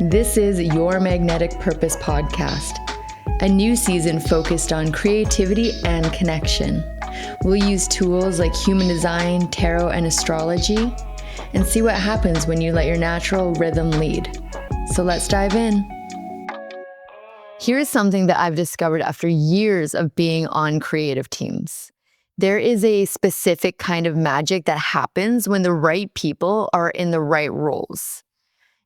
This is Your Magnetic Purpose podcast, a new season focused on creativity and connection. We'll use tools like human design, tarot, and astrology, and see what happens when you let your natural rhythm lead. So let's dive in. Here's something that I've discovered after years of being on creative teams. There is a specific kind of magic that happens when the right people are in the right roles.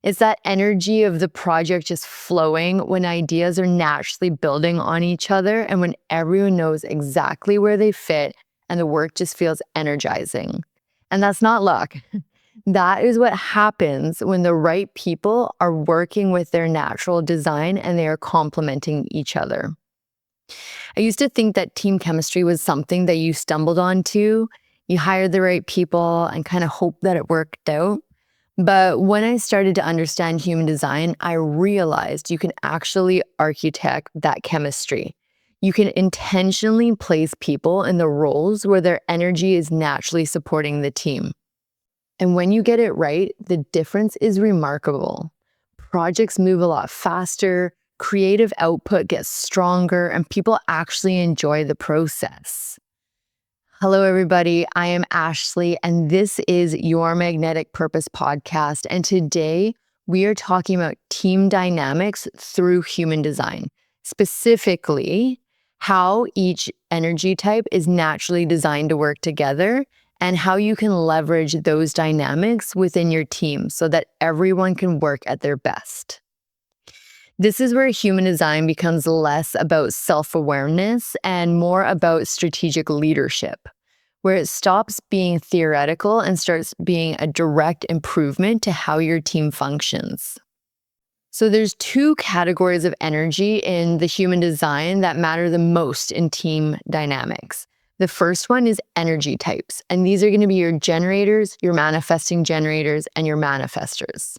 It's that energy of the project just flowing when ideas are naturally building on each other and when everyone knows exactly where they fit and the work just feels energizing. And that's not luck. That is what happens when the right people are working with their natural design and they are complementing each other. I used to think that team chemistry was something that you stumbled onto, you hired the right people and kind of hoped that it worked out. But when I started to understand human design, I realized you can actually architect that chemistry. You can intentionally place people in the roles where their energy is naturally supporting the team. And when you get it right, the difference is remarkable. Projects move a lot faster, creative output gets stronger, and people actually enjoy the process. Hello, everybody. I am Ashley, and this is Your Magnetic Purpose podcast. And today we are talking about team dynamics through human design, specifically how each energy type is naturally designed to work together and how you can leverage those dynamics within your team so that everyone can work at their best. This is where human design becomes less about self-awareness and more about strategic leadership, where it stops being theoretical and starts being a direct improvement to how your team functions. So there's two categories of energy in the human design that matter the most in team dynamics. The first one is energy types, and these are going to be your generators, your manifesting generators, and your manifestors.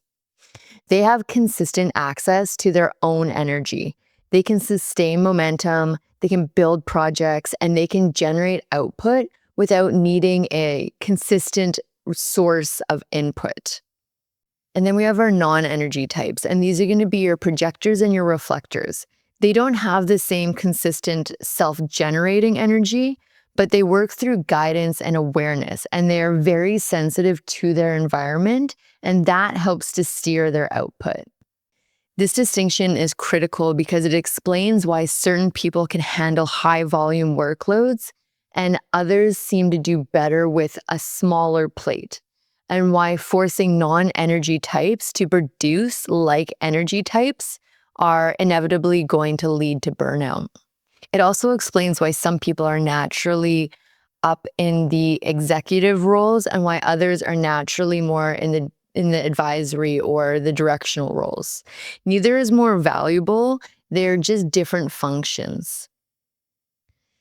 They have consistent access to their own energy. They can sustain momentum, they can build projects, and they can generate output without needing a consistent source of input. And then we have our non-energy types, and these are going to be your projectors and your reflectors. They don't have the same consistent self-generating energy, but they work through guidance and awareness, and they are very sensitive to their environment, and that helps to steer their output. This distinction is critical because it explains why certain people can handle high volume workloads and others seem to do better with a smaller plate, and why forcing non-energy types to produce like energy types are inevitably going to lead to burnout. It also explains why some people are naturally up in the executive roles and why others are naturally more in the advisory or the directional roles. Neither is more valuable, they're just different functions.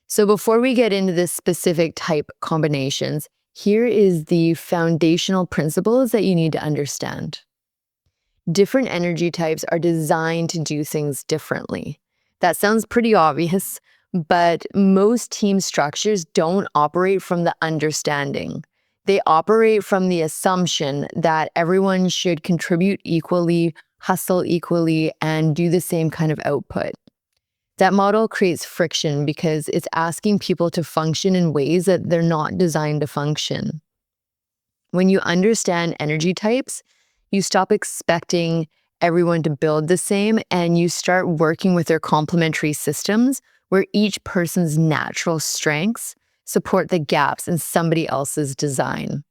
So before we get into the specific type combinations, here is the foundational principles that you need to understand. Different energy types are designed to do things differently. That sounds pretty obvious, but most team structures don't operate from the understanding. They operate from the assumption that everyone should contribute equally, hustle equally, and do the same kind of output. That model creates friction because it's asking people to function in ways that they're not designed to function. When you understand energy types, you stop expecting everyone to build the same, and you start working with their complementary systems where each person's natural strengths support the gaps in somebody else's design.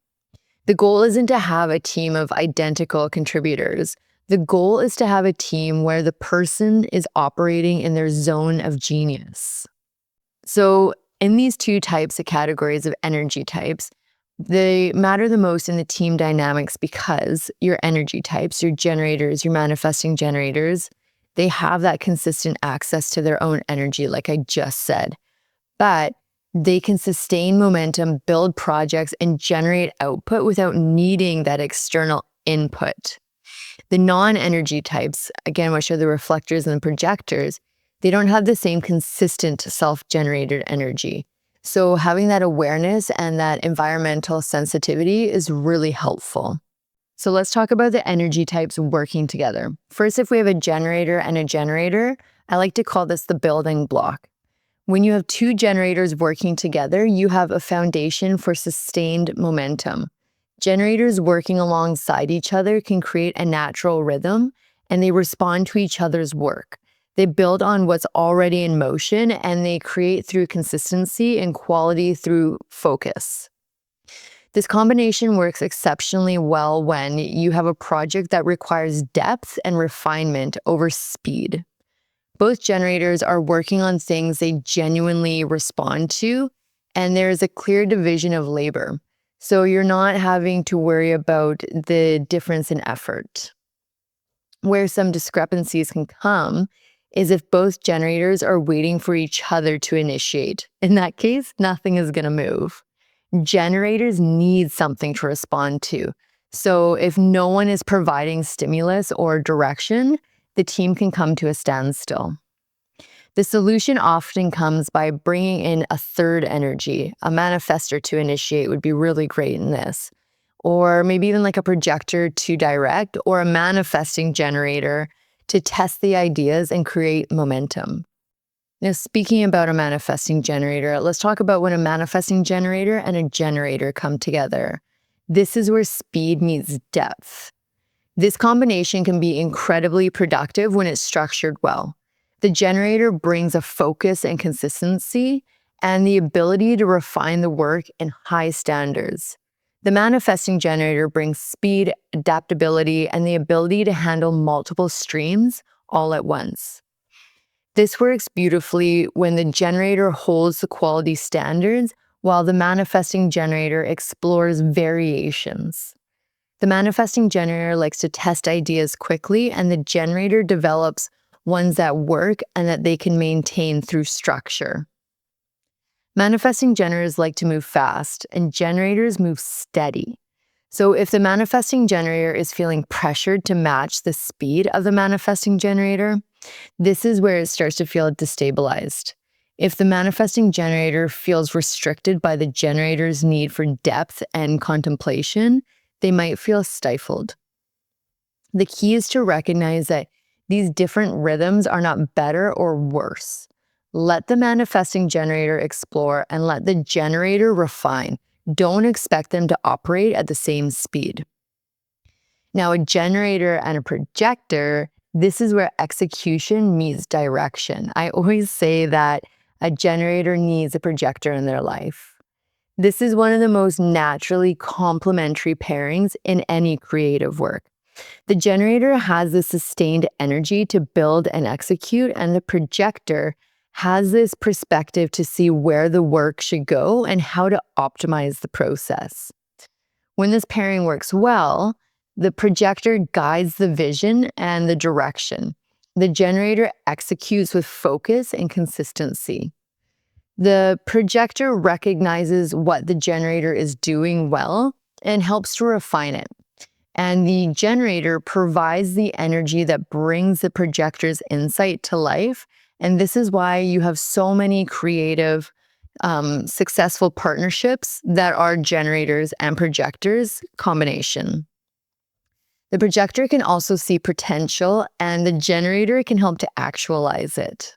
The goal isn't to have a team of identical contributors. The goal is to have a team where the person is operating in their zone of genius. So in these two types of categories of energy types, they matter the most in the team dynamics because your energy types, your generators, your manifesting generators, they have that consistent access to their own energy, like I just said. But they can sustain momentum, build projects, and generate output without needing that external input. The non-energy types, again, which are the reflectors and the projectors, they don't have the same consistent self-generated energy. So having that awareness and that environmental sensitivity is really helpful. So let's talk about the energy types working together. First, if we have a generator and a generator, I like to call this the building block. When you have two generators working together, you have a foundation for sustained momentum. Generators working alongside each other can create a natural rhythm, and they respond to each other's work. They build on what's already in motion, and they create through consistency and quality through focus. This combination works exceptionally well when you have a project that requires depth and refinement over speed. Both generators are working on things they genuinely respond to, and there is a clear division of labor. So you're not having to worry about the difference in effort. Where some discrepancies can come is if both generators are waiting for each other to initiate. In that case, nothing is going to move. Generators need something to respond to. So if no one is providing stimulus or direction, the team can come to a standstill. The solution often comes by bringing in a third energy. A manifestor to initiate would be really great in this. Or maybe even like a projector to direct, or a manifesting generator to test the ideas and create momentum. Now, speaking about a manifesting generator, let's talk about when a manifesting generator and a generator come together. This is where speed meets depth. This combination can be incredibly productive when it's structured well. The generator brings a focus and consistency and the ability to refine the work in high standards. The manifesting generator brings speed, adaptability, and the ability to handle multiple streams all at once. This works beautifully when the generator holds the quality standards while the manifesting generator explores variations. The manifesting generator likes to test ideas quickly, and the generator develops ones that work and that they can maintain through structure. Manifesting generators like to move fast, and generators move steady. So if the manifesting generator is feeling pressured to match the speed of the manifesting generator, this is where it starts to feel destabilized. If the manifesting generator feels restricted by the generator's need for depth and contemplation, they might feel stifled. The key is to recognize that these different rhythms are not better or worse. Let the manifesting generator explore and let the generator refine. Don't expect them to operate at the same speed. Now, a generator and a projector, this is where execution meets direction. I always say that a generator needs a projector in their life. This is one of the most naturally complementary pairings in any creative work. The generator has the sustained energy to build and execute, and the projector has this perspective to see where the work should go and how to optimize the process. When this pairing works well, the projector guides the vision and the direction. The generator executes with focus and consistency. The projector recognizes what the generator is doing well and helps to refine it. And the generator provides the energy that brings the projector's insight to life. And this is why you have so many creative, successful partnerships that are generators and projectors combination. The projector can also see potential, and the generator can help to actualize it.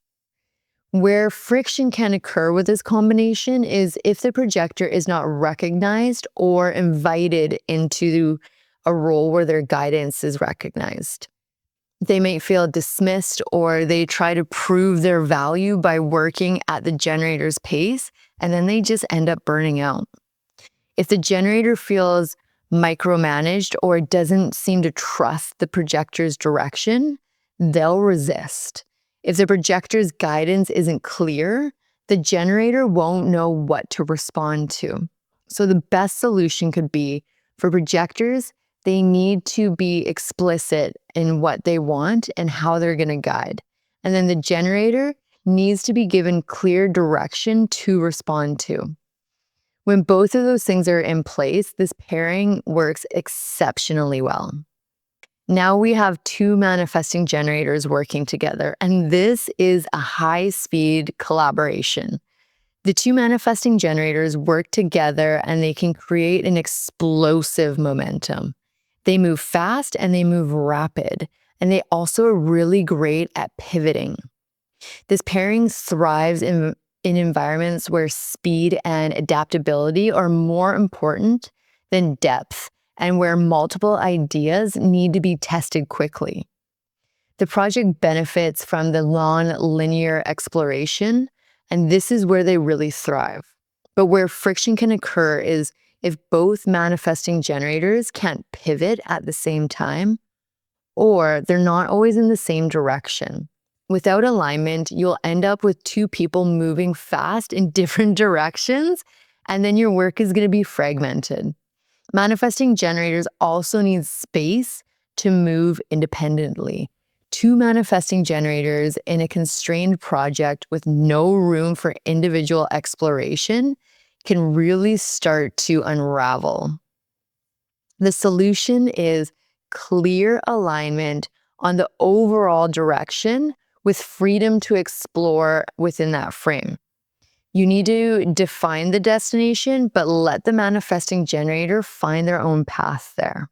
Where friction can occur with this combination is if the projector is not recognized or invited into a role where their guidance is recognized. They may feel dismissed, or they try to prove their value by working at the generator's pace, and then they just end up burning out. If the generator feels micromanaged or doesn't seem to trust the projector's direction, they'll resist. If the projector's guidance isn't clear, the generator won't know what to respond to. So the best solution could be for projectors, they need to be explicit in what they want and how they're going to guide. And then the generator needs to be given clear direction to respond to. When both of those things are in place, this pairing works exceptionally well. Now we have two manifesting generators working together, and this is a high-speed collaboration. The two manifesting generators work together and they can create an explosive momentum. They move fast and they move rapid, and they also are really great at pivoting. This pairing thrives in environments where speed and adaptability are more important than depth and where multiple ideas need to be tested quickly. The project benefits from the non-linear exploration, and this is where they really thrive. But where friction can occur is if both manifesting generators can't pivot at the same time, or they're not always in the same direction. Without alignment, you'll end up with two people moving fast in different directions, and then your work is going to be fragmented. Manifesting generators also need space to move independently. Two manifesting generators in a constrained project with no room for individual exploration can really start to unravel. The solution is clear alignment on the overall direction with freedom to explore within that frame. You need to define the destination, but let the manifesting generator find their own path there.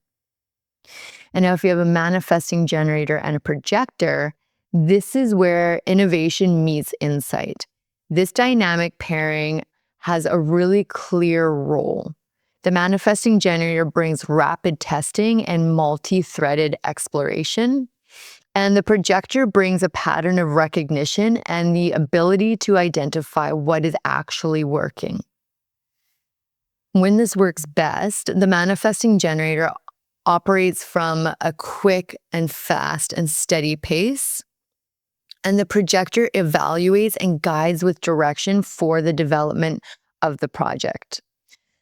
And now if you have a manifesting generator and a projector, this is where innovation meets insight. This dynamic pairing has a really clear role. The manifesting generator brings rapid testing and multi-threaded exploration. And the projector brings a pattern of recognition and the ability to identify what is actually working. When this works best, the manifesting generator operates from a quick and fast and steady pace, and the projector evaluates and guides with direction for the development of the project.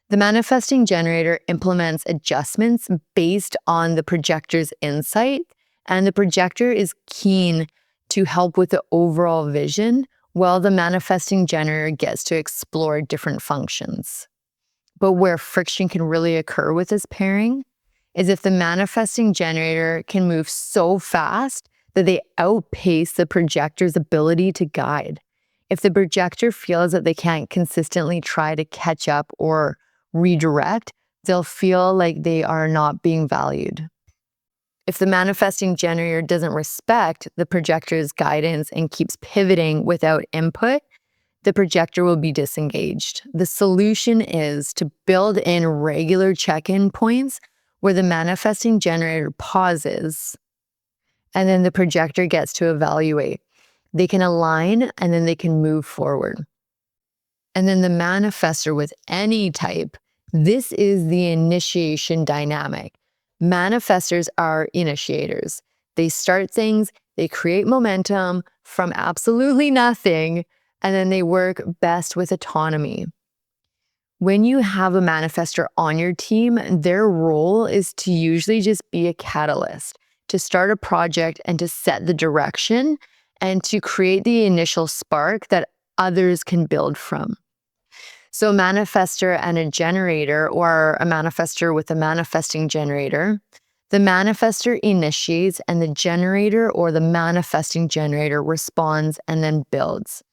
The manifesting generator implements adjustments based on the projector's insight, and the projector is keen to help with the overall vision, while the manifesting generator gets to explore different functions. But where friction can really occur with this pairing is if the manifesting generator can move so fast that they outpace the projector's ability to guide. If the projector feels that they can't consistently try to catch up or redirect, they'll feel like they are not being valued. If the manifesting generator doesn't respect the projector's guidance and keeps pivoting without input, the projector will be disengaged. The solution is to build in regular check-in points where the manifesting generator pauses and then the projector gets to evaluate. They can align and then they can move forward. And then the manifestor with any type, this is the initiation dynamic. Manifestors are initiators. They start things, they create momentum from absolutely nothing, and then they work best with autonomy. When you have a manifestor on your team, their role is to usually just be a catalyst, to start a project and to set the direction and to create the initial spark that others can build from. So a manifestor and a generator, or a manifestor with a manifesting generator, the manifestor initiates and the generator or the manifesting generator responds and then builds.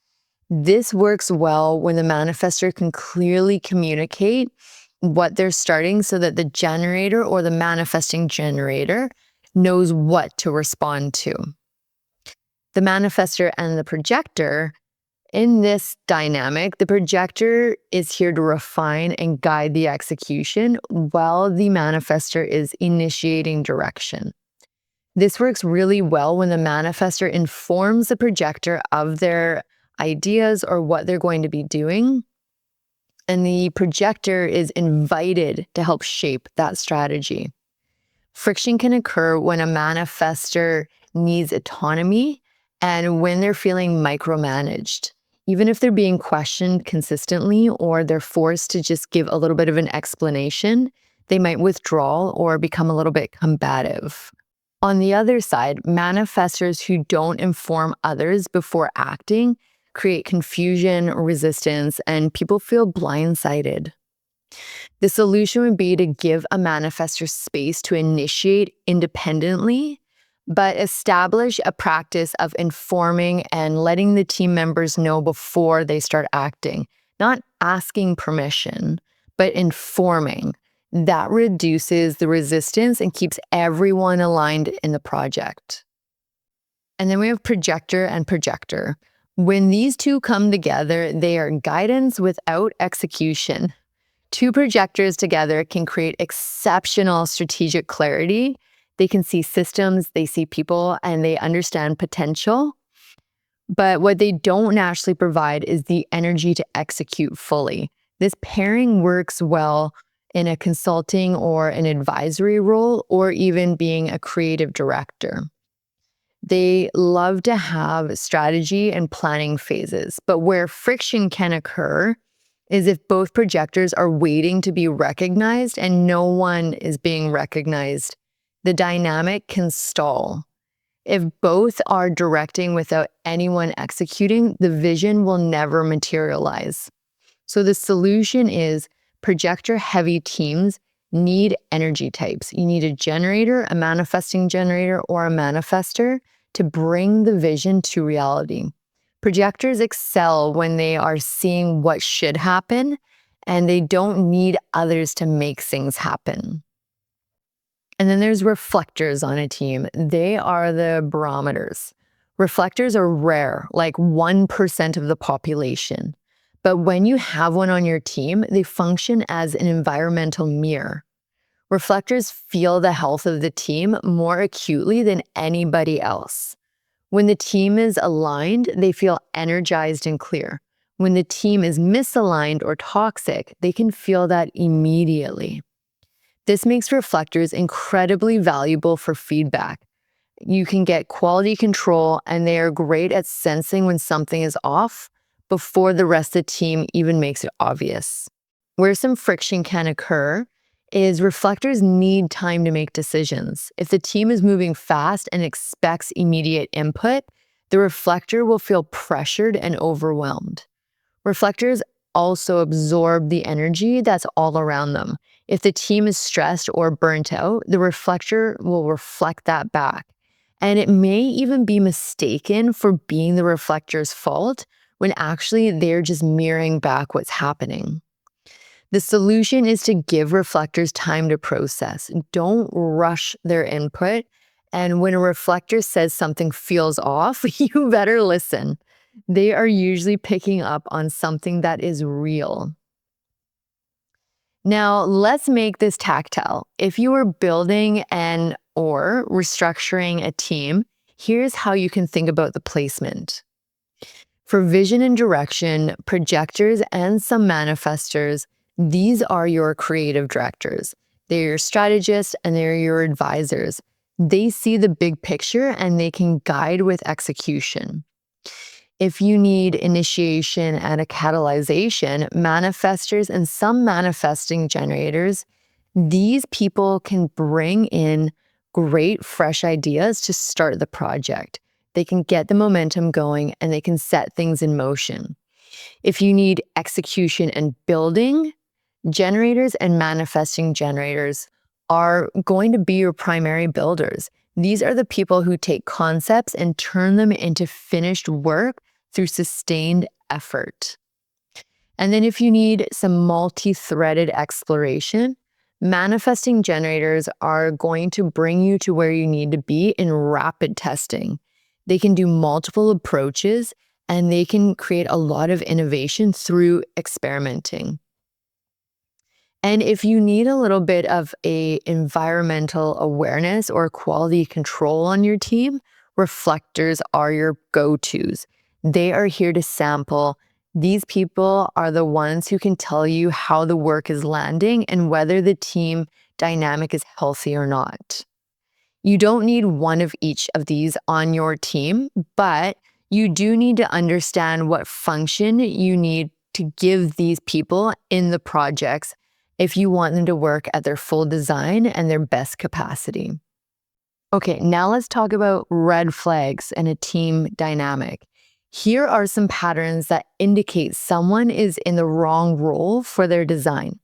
This works well when the manifestor can clearly communicate what they're starting so that the generator or the manifesting generator knows what to respond to. The manifestor and the projector, in this dynamic, the projector is here to refine and guide the execution while the manifestor is initiating direction. This works really well when the manifestor informs the projector of their ideas or what they're going to be doing, and the projector is invited to help shape that strategy. Friction can occur when a manifestor needs autonomy and when they're feeling micromanaged. Even if they're being questioned consistently or they're forced to just give a little bit of an explanation, they might withdraw or become a little bit combative. On the other side, manifestors who don't inform others before acting create confusion, resistance, and people feel blindsided. The solution would be to give a manifestor space to initiate independently, but establish a practice of informing and letting the team members know before they start acting. Not asking permission, but informing. That reduces the resistance and keeps everyone aligned in the project. And then we have projector and projector. When these two come together, they are guidance without execution. Two projectors together can create exceptional strategic clarity. They can see systems, they see people, and they understand potential. But what they don't naturally provide is the energy to execute fully. This pairing works well in a consulting or an advisory role, or even being a creative director. They love to have strategy and planning phases, but where friction can occur is if both projectors are waiting to be recognized and no one is being recognized. The dynamic can stall. If both are directing without anyone executing, the vision will never materialize. So the solution is projector-heavy teams need energy types. You need a generator, a manifesting generator, or a manifester to bring the vision to reality. Projectors excel when they are seeing what should happen, and they don't need others to make things happen. And then there's reflectors on a team. They are the barometers. Reflectors are rare, like 1% of the population. But when you have one on your team, they function as an environmental mirror. Reflectors feel the health of the team more acutely than anybody else. When the team is aligned, they feel energized and clear. When the team is misaligned or toxic, they can feel that immediately. This makes reflectors incredibly valuable for feedback. You can get quality control, and they are great at sensing when something is off before the rest of the team even makes it obvious. Where some friction can occur is reflectors need time to make decisions. If the team is moving fast and expects immediate input, the reflector will feel pressured and overwhelmed. Reflectors also absorb the energy that's all around them. If the team is stressed or burnt out, the reflector will reflect that back. And it may even be mistaken for being the reflector's fault when actually they're just mirroring back what's happening. The solution is to give reflectors time to process. Don't rush their input. And when a reflector says something feels off, you better listen. They are usually picking up on something that is real. Now, let's make this tactile. If you are building or restructuring a team, here's how you can think about the placement. For vision and direction, projectors and some manifestors, these are your creative directors. They're your strategists and they're your advisors. They see the big picture and they can guide with execution. If you need initiation and a catalyzation, manifestors and some manifesting generators, these people can bring in great fresh ideas to start the project. They can get the momentum going and they can set things in motion. If you need execution and building, generators and manifesting generators are going to be your primary builders. These are the people who take concepts and turn them into finished work through sustained effort. And then if you need some multi-threaded exploration, manifesting generators are going to bring you to where you need to be in rapid testing. They can do multiple approaches and they can create a lot of innovation through experimenting. And if you need a little bit of a environmental awareness or quality control on your team, reflectors are your go-tos. They are here to sample. These people are the ones who can tell you how the work is landing and whether the team dynamic is healthy or not. You don't need one of each of these on your team, but you do need to understand what function you need to give these people in the projects if you want them to work at their full design and their best capacity. Okay, now let's talk about red flags and a team dynamic. Here are some patterns that indicate someone is in the wrong role for their design.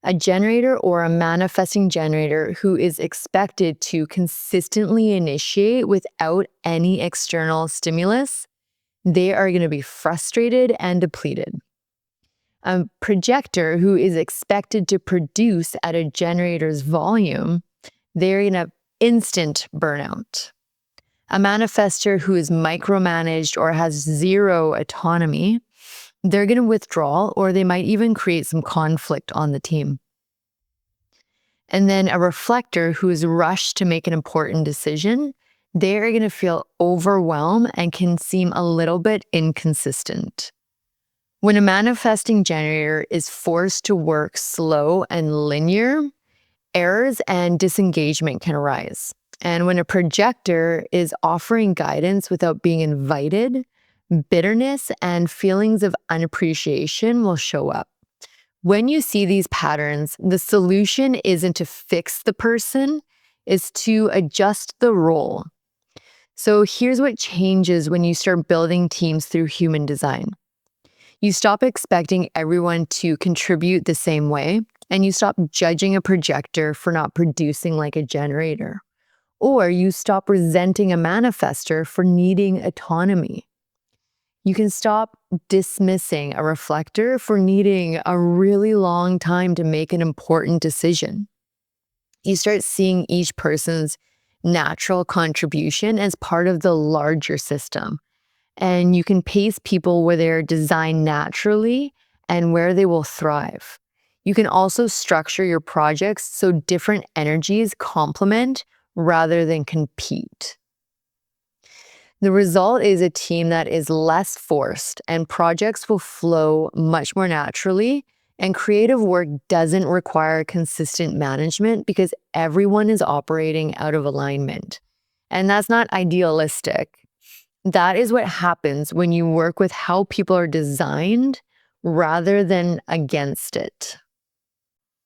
A generator or a manifesting generator who is expected to consistently initiate without any external stimulus, they are going to be frustrated and depleted. A projector who is expected to produce at a generator's volume, they're going to have instant burnout. A manifester who is micromanaged or has zero autonomy, they're going to withdraw, or they might even create some conflict on the team. And then a reflector who is rushed to make an important decision, they're going to feel overwhelmed and can seem a little bit inconsistent. When a manifesting generator is forced to work slow and linear, errors and disengagement can arise. And when a projector is offering guidance without being invited, bitterness and feelings of unappreciation will show up. When you see these patterns, the solution isn't to fix the person, it's to adjust the role. So here's what changes when you start building teams through human design. You stop expecting everyone to contribute the same way, and you stop judging a projector for not producing like a generator. Or you stop resenting a manifester for needing autonomy. You can stop dismissing a reflector for needing a really long time to make an important decision. You start seeing each person's natural contribution as part of the larger system. And you can pace people where they're designed naturally and where they will thrive. You can also structure your projects so different energies complement rather than compete. The result is a team that is less forced, and projects will flow much more naturally, and creative work doesn't require consistent management because everyone is operating out of alignment. And that's not idealistic. That is what happens when you work with how people are designed rather than against it.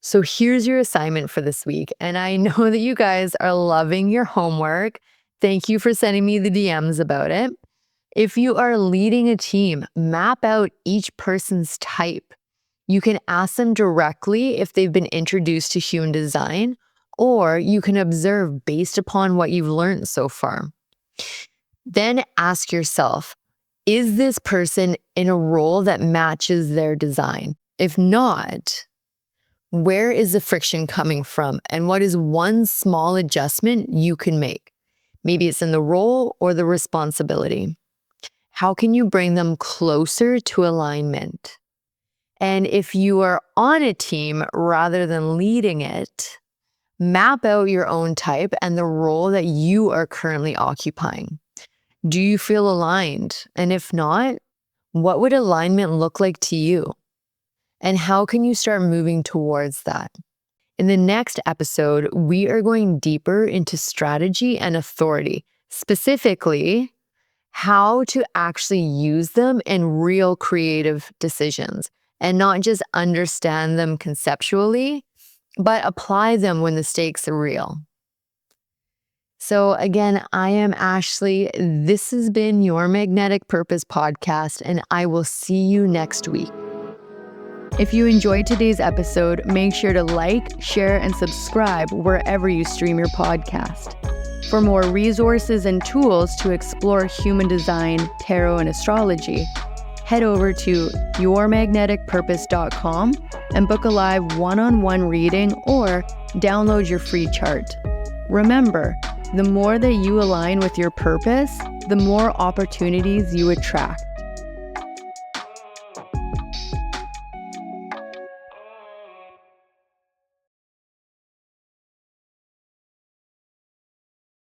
So here's your assignment for this week. And I know that you guys are loving your homework. Thank you for sending me the DMs about it. If you are leading a team, map out each person's type. You can ask them directly if they've been introduced to human design, or you can observe based upon what you've learned so far. Then ask yourself, is this person in a role that matches their design? If not, where is the friction coming from? And what is one small adjustment you can make? Maybe it's in the role or the responsibility. How can you bring them closer to alignment? And if you are on a team rather than leading it, map out your own type and the role that you are currently occupying. Do you feel aligned? And if not, what would alignment look like to you? And how can you start moving towards that? In the next episode, we are going deeper into strategy and authority, specifically how to actually use them in real creative decisions and not just understand them conceptually, but apply them when the stakes are real. So again, I am Ashley. This has been your Magnetic Purpose podcast, and I will see you next week. If you enjoyed today's episode, make sure to like, share, and subscribe wherever you stream your podcast. For more resources and tools to explore human design, tarot, and astrology, head over to yourmagneticpurpose.com and book a live one-on-one reading or download your free chart. Remember, the more that you align with your purpose, the more opportunities you attract.